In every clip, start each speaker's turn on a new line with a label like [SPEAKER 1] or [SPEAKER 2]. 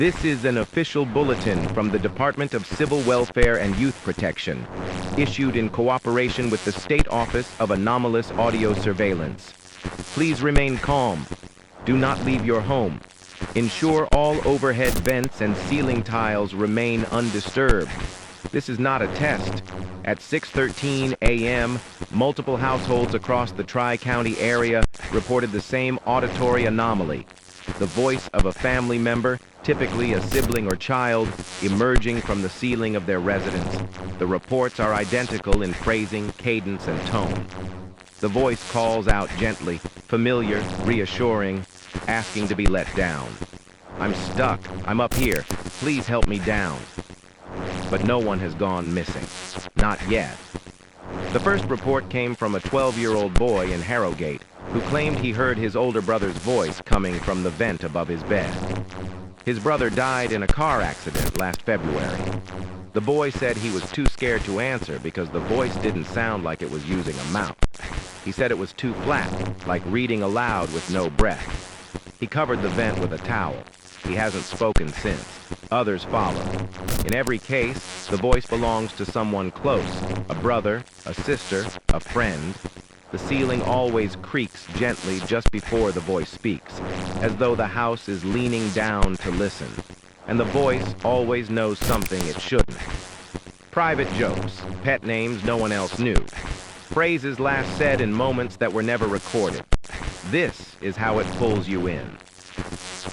[SPEAKER 1] This is an official bulletin from the Department of Civil Welfare and Youth Protection, issued in cooperation with the State Office of Anomalous Audio Surveillance. Please remain calm. Do not leave your home. Ensure all overhead vents and ceiling tiles remain undisturbed. This is not a test. At 6:13 a.m., multiple households across the Tri-County area reported the same auditory anomaly. The voice of a family member, typically a sibling or child, emerging from the ceiling of their residence. The reports are identical in phrasing, cadence, and tone. The voice calls out gently, familiar, reassuring, asking to be let down. "I'm stuck. I'm up here. Please help me down." But no one has gone missing. Not yet. The first report came from a 12-year-old boy in Harrogate who claimed he heard his older brother's voice coming from the vent above his bed. His brother died in a car accident last February. The boy said he was too scared to answer because the voice didn't sound like it was using a mouth. He said it was too flat, like reading aloud with no breath. He covered the vent with a towel. He hasn't spoken since. Others follow. In every case, the voice belongs to someone close, a brother, a sister, a friend. The ceiling always creaks gently just before the voice speaks, as though the house is leaning down to listen. And the voice always knows something it shouldn't. Private jokes, pet names no one else knew. Phrases last said in moments that were never recorded. This is how it pulls you in.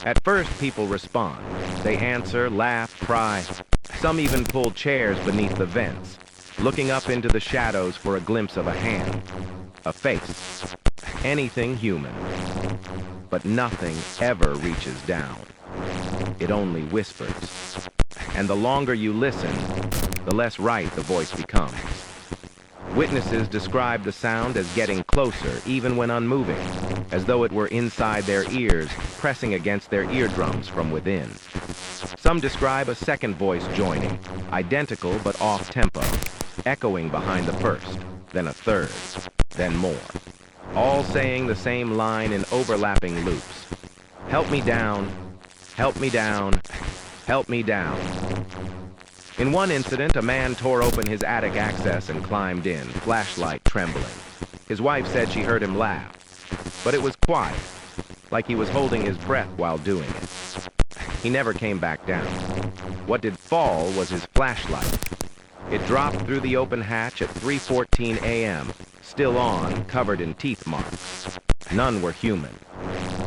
[SPEAKER 1] At first, people respond. They answer, laugh, cry. Some even pull chairs beneath the vents, looking up into the shadows for a glimpse of a hand, a face, anything human. But nothing ever reaches down. It only whispers. And the longer you listen, the less right the voice becomes. Witnesses describe the sound as getting closer, even when unmoving, as though it were inside their ears, pressing against their eardrums from within. Some describe a second voice joining, identical but off-tempo, echoing behind the first, then a third, then more, all saying the same line in overlapping loops. "Help me down, help me down, help me down." In one incident, a man tore open his attic access and climbed in, flashlight trembling. His wife said she heard him laugh, but it was quiet, like he was holding his breath while doing it. He never came back down. What did fall was his flashlight. It dropped through the open hatch at 3:14 a.m., still on, covered in teeth marks. None were human.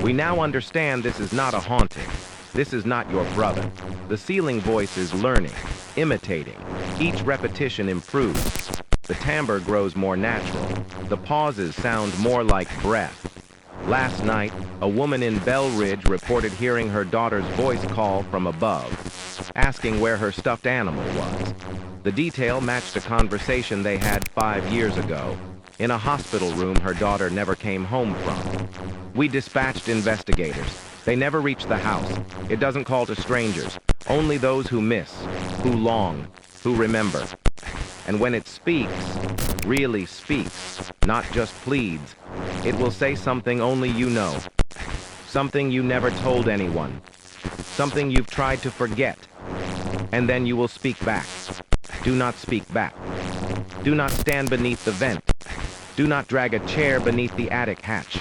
[SPEAKER 1] We now understand this is not a haunting. This is not your brother. The ceiling voice is learning, imitating. Each repetition improves. The timbre grows more natural. The pauses sound more like breath. Last night, a woman in Bell Ridge reported hearing her daughter's voice call from above, asking where her stuffed animal was. The detail matched a conversation they had 5 years ago, in a hospital room her daughter never came home from. We dispatched investigators. They never reach the house. It doesn't call to strangers, only those who miss, who long, who remember. And when it speaks, really speaks, not just pleads, it will say something only you know, something you never told anyone, something you've tried to forget, and then you will speak back. Do not speak back. Do not stand beneath the vent. Do not drag a chair beneath the attic hatch.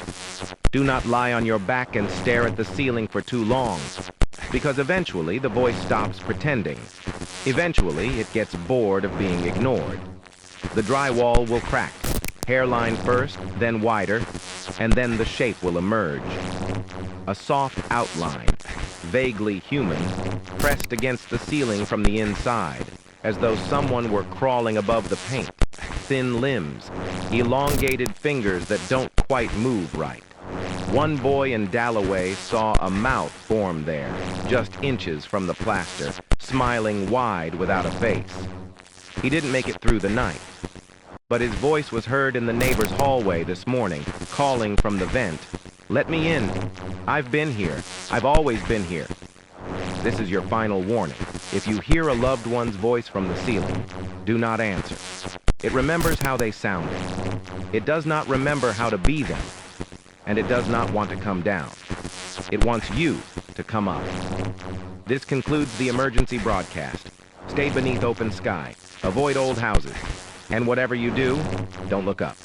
[SPEAKER 1] Do not lie on your back and stare at the ceiling for too long, because eventually the voice stops pretending. Eventually, it gets bored of being ignored. The drywall will crack, hairline first, then wider, and then the shape will emerge. A soft outline, vaguely human, pressed against the ceiling from the inside, as though someone were crawling above the paint. Thin limbs, elongated fingers that don't quite move right. One boy in Dalloway saw a mouth form there, just inches from the plaster, smiling wide without a face. He didn't make it through the night, but his voice was heard in the neighbor's hallway this morning, calling from the vent, "Let me in. I've been here. I've always been here." This is your final warning. If you hear a loved one's voice from the ceiling, do not answer. It remembers how they sounded. It does not remember how to be them. And it does not want to come down. It wants you to come up. This concludes the emergency broadcast. Stay beneath open sky. Avoid old houses. And whatever you do, don't look up.